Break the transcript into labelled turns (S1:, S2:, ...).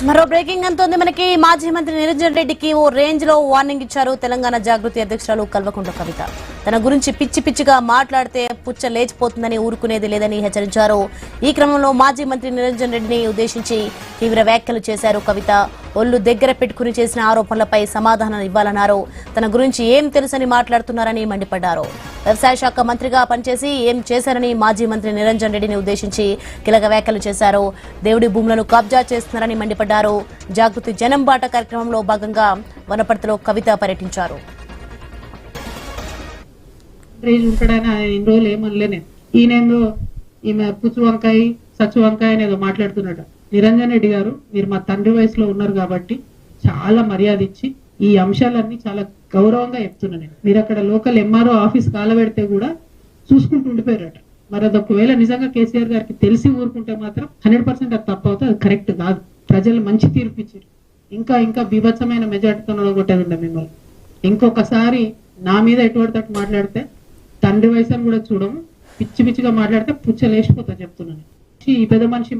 S1: మరో బ్రేకింగ్ అంతోంది మనకి. మాజీ మంత్రి నిరంజన్ రెడ్డికి ఓ రేంజ్ లో వార్నింగ్ ఇచ్చారు తెలంగాణ జాగృతి అధ్యక్షురాలు కల్వకుంట్ల కవిత. తన గురించి పిచ్చి పిచ్చిగా మాట్లాడితే పుచ్చ లేచిపోతుందని ఊరుకునేది లేదని హెచ్చరించారు. ఈ క్రమంలో మాజీ మంత్రి నిరంజన్ రెడ్డిని ఉద్దేశించి తీవ్ర వ్యాఖ్యలు చేశారు కవిత. ఒళ్ళు దగ్గర పెట్టుకుని చేసిన ఆరోపణలపై సమాధానం ఇవ్వాలన్నారు. తన గురించి ఏం తెలుసని మాట్లాడుతున్నారని మండిపడ్డారు. వ్యవసాయ శాఖ మంత్రిగా పనిచేసి ఏం చేశారని మాజీ మంత్రి నిరంజన్ రెడ్డిని ఉద్దేశించి కీలక వ్యాఖ్యలు చేశారు. దేవుడి భూములను కబ్జా చేస్తున్నారని మండిపడ్డారు. జాగృతి జనం బాట కార్యక్రమంలో భాగంగా వనపర్తిలో కవిత పర్యటించారు.
S2: ఇన్ని రోజులు ఏమనలేనే ఈయనేందో ఈమె పుచ్చు వంకాయ సచ్చు వంకాయ అనేదో మాట్లాడుతున్నాడు. నిరంజన్ రెడ్డి గారు, మీరు మా తండ్రి వయసులో ఉన్నారు కాబట్టి చాలా మర్యాద ఇచ్చి ఈ అంశాలన్నీ చాలా గౌరవంగా చెప్తున్నాను. మీరు అక్కడ లోకల్ ఎంఆర్ఓ ఆఫీస్ కాలబెడితే కూడా చూసుకుంటూ ఉండిపోయారట. మరి అది ఒకవేళ నిజంగా కేసీఆర్ గారికి తెలిసి ఊరుకుంటే మాత్రం 100% అది తప్పు అవుతుంది, అది కరెక్ట్ కాదు. ప్రజలు మంచి తీర్పు ఇచ్చారు. ఇంకా ఇంకా బీభత్సమైన మెజార్టీతో కొట్టేది ఉండే మిమ్మల్ని. ఇంకొకసారి నా మీద ఎటువంటి తట్టు మాట్లాడితే తండ్రి వయసు అని కూడా చూడము, పిచ్చి పిచ్చిగా మాట్లాడితే పుచ్చ లేచిపోతా చెప్తున్నాను. ఈ పెద్ద మనిషి